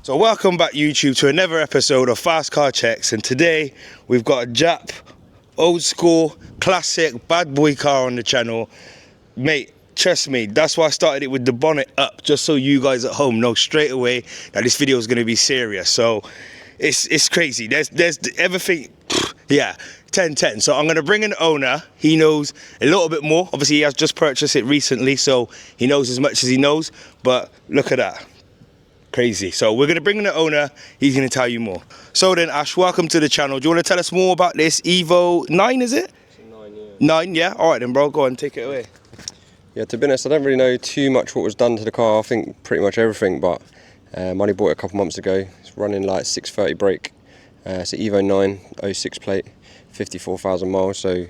So welcome back YouTube to another episode of Fast Car Checks, and today we've got a Jap, old school, classic, bad boy car on the channel. Mate, trust me, that's why I started it with the bonnet up, just so you guys at home know straight away that this video is going to be serious. So it's crazy, there's everything, yeah, 10-10. So I'm going to bring in the owner. He knows a little bit more. Obviously he has just purchased it recently, so he knows as much as he knows, but look at that. Crazy. So we're going to bring in the owner. He's going to tell you more. So then, Ash, welcome to the channel. Do you want to tell us more about this Evo 9, is it? It's a 9, yeah. 9, yeah? All right then, bro. Go on, take it away. Yeah, to be honest, I don't really know too much what was done to the car. I think pretty much everything, but I only bought it a couple months ago. It's running like 630 brake. It's an Evo 9, 06 plate, 54,000 miles. So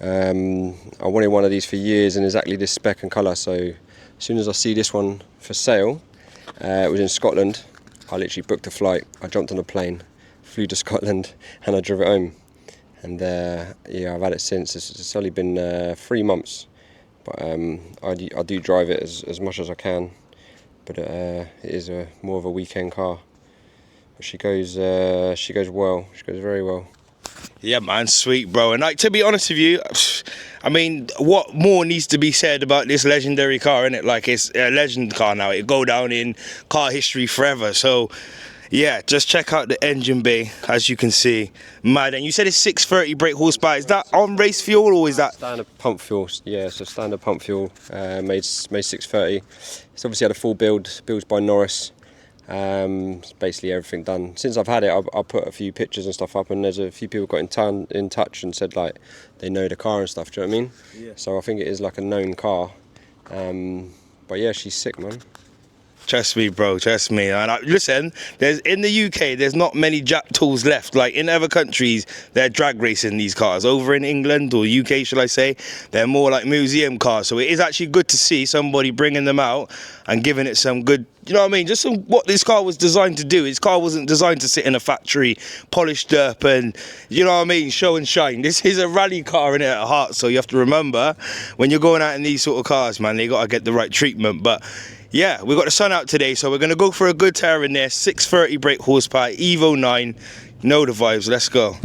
I wanted one of these for years in exactly this spec and colour. So as soon as I see this one for sale, it was in Scotland. I literally booked a flight. I jumped on a plane, flew to Scotland, and I drove it home. And yeah, I've had it since. It's only been 3 months, but I do drive it as much as I can. But it is more of a weekend car. But she goes well. She goes very well. Yeah, man, sweet, bro. And like, to be honest with you, I mean, what more needs to be said about this legendary car, innit? Like, it's a legend car now. It'll go down in car history forever. So yeah, just check out the engine bay, as you can see. Mad. And you said it's 630 brake horsepower. Is that on race fuel, or is that standard pump fuel? Yeah, so standard pump fuel, made 630. It's obviously had a full build by Norris. It's basically everything done. Since I've had it, I've put a few pictures and stuff up, and there's a few people got in touch and said like they know the car and stuff. Do you know what I mean? Yeah. So I think it is like a known car. But yeah, she's sick, man. Trust me, bro, trust me. And listen, in the UK, there's not many Jap tools left. Like in other countries, they're drag racing these cars. Over in England, or UK, should I say, they're more like museum cars. So it is actually good to see somebody bringing them out and giving it some good, you know what I mean, just what this car was designed to do. This car wasn't designed to sit in a factory, polished up and, you know what I mean, show and shine. This is a rally car in it at heart. So you have to remember, when you're going out in these sort of cars, man, they got to get the right treatment. But yeah, we got the sun out today, so we're going to go for a good tear in there. 630 brake horsepower, Evo 9. Know the vibes, let's go.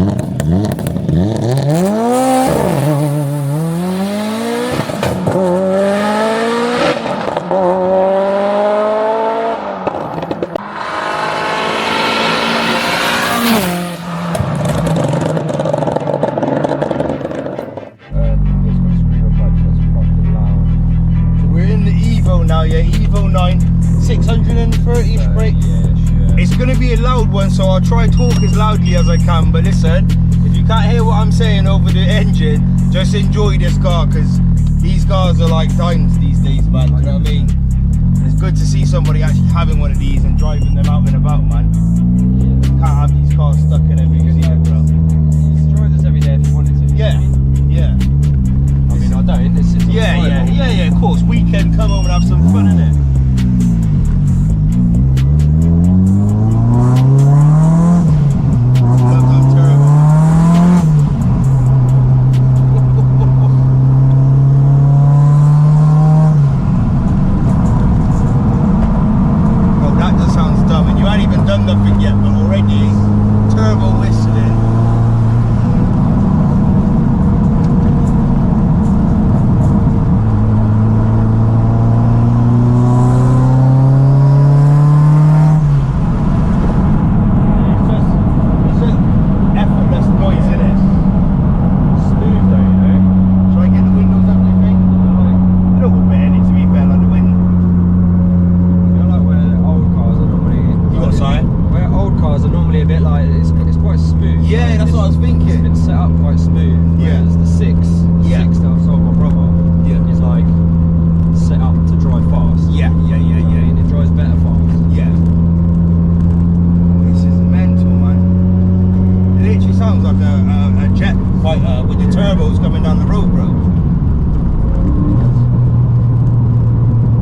Yeah, Evo 9, 630 brake. Yeah, sure. It's going to be a loud one, so I'll try talk as loudly as I can. But listen, if you can't hear what I'm saying over the engine, just enjoy this car, because These cars are like dimes these days, man. You know what I mean? It's good to see somebody actually having one of these and driving them out and about, man. Can't have these cars stuck in every museum, bro. You can drive this every day if you wanted to. Yeah, yeah. I mean, I don't. It's just Yeah, of course. Weekend, come home and have some fun, innit? Love that turbo. Bro, that just sounds dumb, and you ain't even done nothing yet, but already turbo whistling. Yeah, that's what I was thinking. It's been set up quite smooth. Yeah. Whereas the six that I've sold my brother is like set up to drive fast. Yeah. And it drives better fast. Yeah. This is mental, man. It literally sounds like a jet fighter with the turbos coming down the road, bro.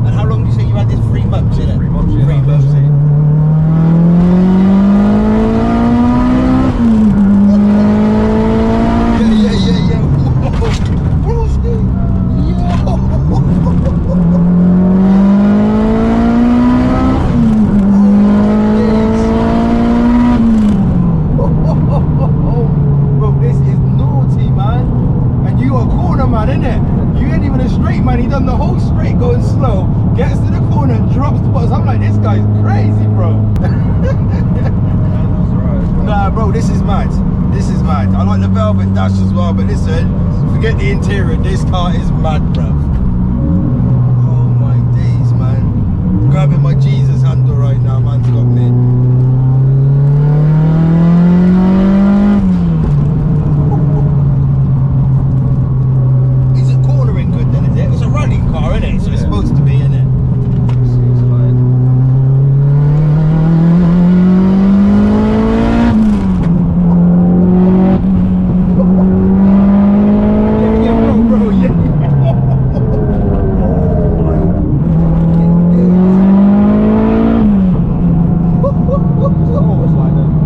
And how long do you say you had this? 3 months, innit? 3 months, yeah. 3 months. Man, he done the whole straight going slow, gets to the corner and drops the bus. I'm like, this guy's crazy, bro. Nah, bro, this is mad. This is mad. I like the velvet dash as well, but listen, forget the interior. This car is mad, bro. Oh my days, man. Grabbing my Jesus handle right now, man's got me. Car, innit? So it's supposed to be, innit? Bro, yeah.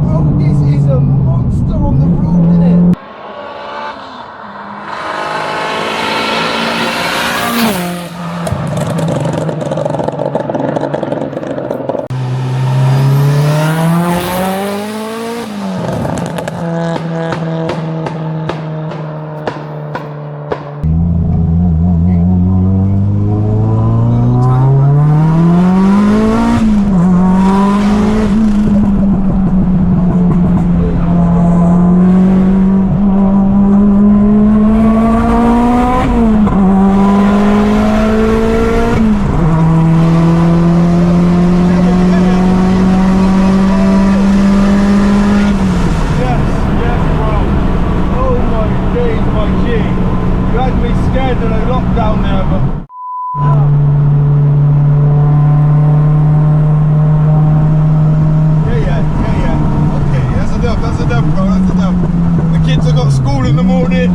Bro, this is a monster on the road, innit? Down there, but yeah. Okay, that's enough, bro, that's enough. The kids have got school in the morning.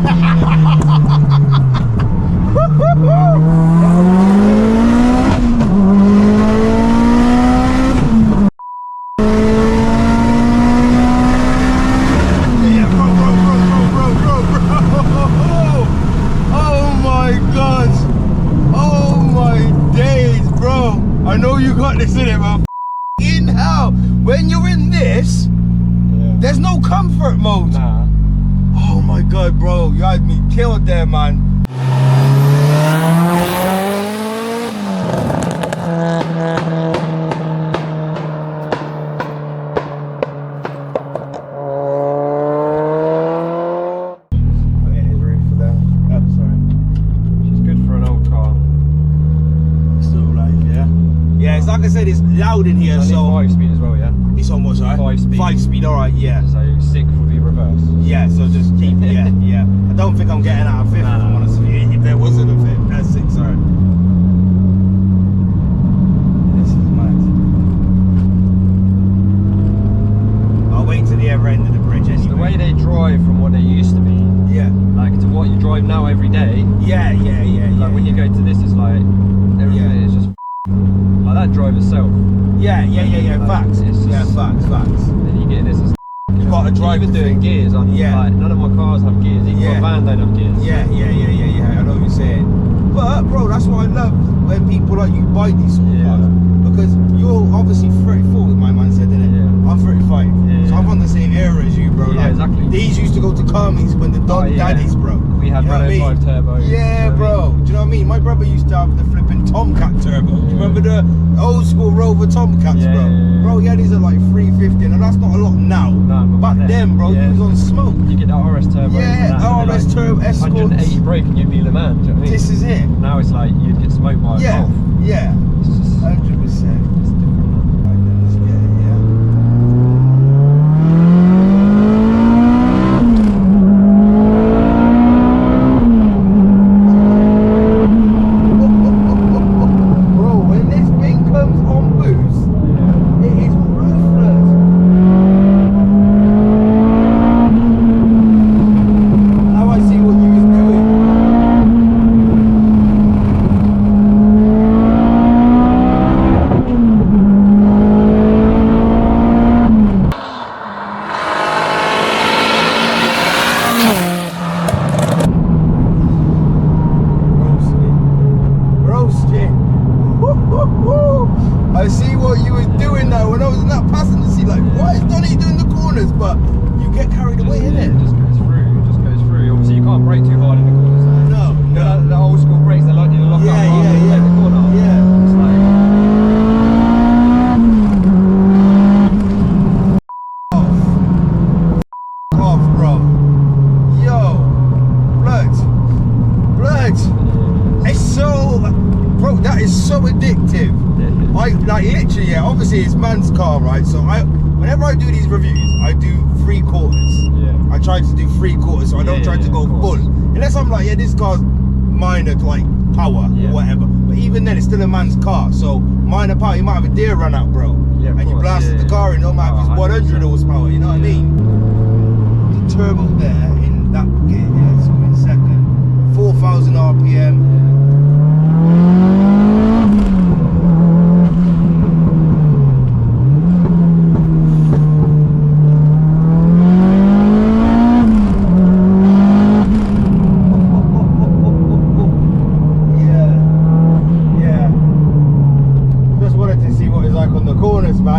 I know you got this in it, man. In hell, when you're in this, there's no comfort mode. Nah. Oh my god, bro, you had me killed there, man. Like I said, it's loud in here, so 5-speed as well, yeah. It's on what, sorry? 5-speed. 5-speed, all right, yeah. So 6 would be reverse. Yeah, so just keep, yeah. I don't think I'm getting out of 5th, if I'm honest with you, if there wasn't a 5th. now every day. Yeah. Like when you go to this, it's like everything is just like that drive itself. Yeah. Like, Facts. It's just, Facts. Then you get this. You got to drive. Even doing gears, like none of my cars have gears. Even my van don't have gears. Yeah. I know what you're saying. But bro, that's what I love when people like you buy these sort of cars, because you're obviously 34, my man said, didn't it? Yeah. I'm 35, so I'm on the same era as you, bro. Yeah, like, exactly. These used to go to Carmies when the daddies, bro. We had Renault 5 turbos. Yeah, bro. Do you know what I mean? My brother used to have the flipping Tomcat turbo. Do you remember the old school Rover Tomcats, bro? Bro, yeah, these are like 350, and that's not a lot now. No, back then, bro, you was on smoke. You get that RS turbo. Yeah, RS turbo, Escorts. 180 brake and you'd be Le Mans. Do you know what I mean? This is it. Now it's like you'd get smoked by a Golf. Yeah. It's just 100%. it's different. Right, then, let's get it, yeah. Bro, when this thing comes on boost, it is ruthless. Now I see what you was doing. I see what you was doing now when I was in that passenger seat. Like, what is Donny doing the corners? But you get carried away, innit? It just goes through. It just goes through. Obviously, you can't brake too hard in the corners. No. The old school brakes, they like you to lock up rather than take the corner. Yeah. It's like, Off, bro. Yo, blood. It's so, bro. That is so addictive. I like literally, yeah. Obviously, it's man's car, right? So whenever I do these reviews, I do 3/4. Yeah. I try to do 3/4, so I don't try to go full. Unless I'm like, yeah, this car's minor like power or whatever. But even then, it's still a man's car. So minor power, you might have a deer run out, bro. Yeah, and you blasted the car in, no matter if it's 100 horsepower. You know what I mean? The turbo there in that gear, yeah, it's in second. 4,000 RPM.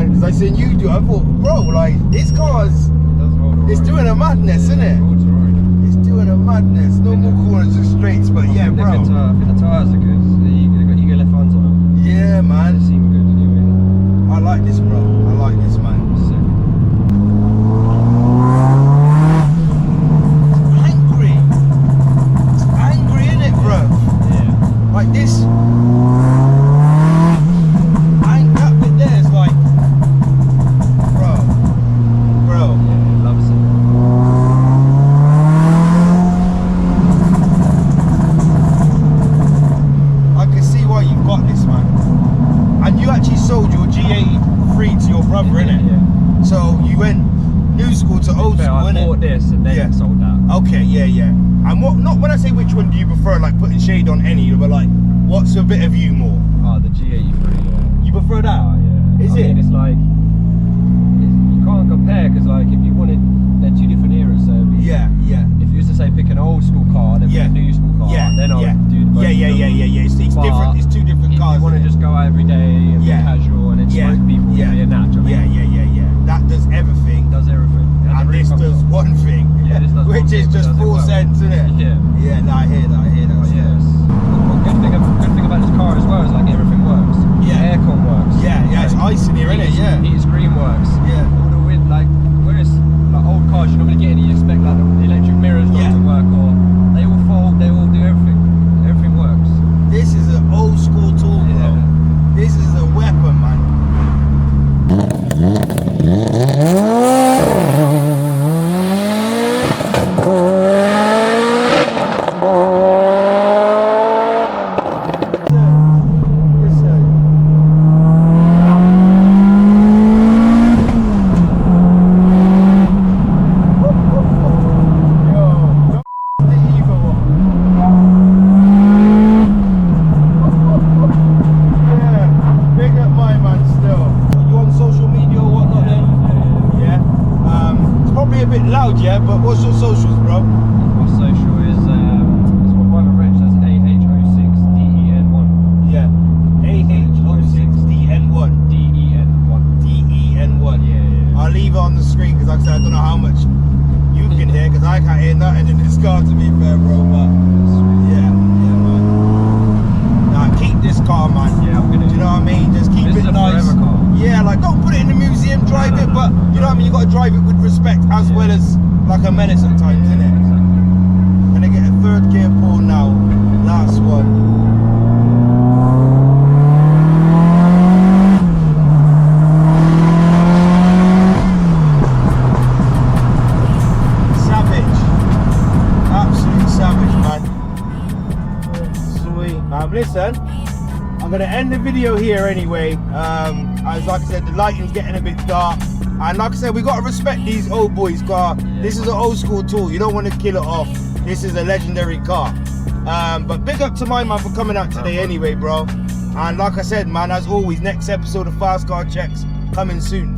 Because I seen you do, I thought, bro, like this car's, it's doing a madness, isn't it? It's doing a madness. No more corners, just straights, but yeah, bro. I think the tyres are good. You get left hands on them. Yeah, man. They seem good anyway. I like this, bro. I like this, man. It's angry, innit, bro? Yeah. Like this. Sold your G83 to your brother, innit? Yeah. So you went new school to old school, innit? I bought this and then sold that. Okay, yeah. And what? Not when I say which one do you prefer, like putting shade on any, but like, what's a bit of you more? Oh, the G83. Yeah. You prefer that? Oh, yeah. Is it? Mean, it's like you can't compare because like if you wanted, they're two different eras. So yeah. If you was to say pick an old school car, then pick a new school car, then I would do both. Yeah. It's different. It's two different cars. If you want to just go out every day and be casual and then smoke people, be a natural. Yeah. That does everything. And this does one thing. Yeah, this does which is just 4 cents, isn't it? Yeah. No, I hear that. Yes. Good thing about this car as well is like everything works. Yeah. Aircon works. Yeah. It's ice in here, isn't it? Yeah. Heated screen works. Yeah. All the wind, like whereas like old cars you normally get and you expect like the electric mirrors not to work, or they all fold. listen, I'm gonna end the video here anyway. As like I said, the lighting's getting a bit dark. And like I said, we gotta respect these old boys' car. This is an old school tool. You don't want to kill it off. This is a legendary car. But big up to my man for coming out today anyway, bro. And like I said, man, as always, next episode of Fast Car Checks coming soon.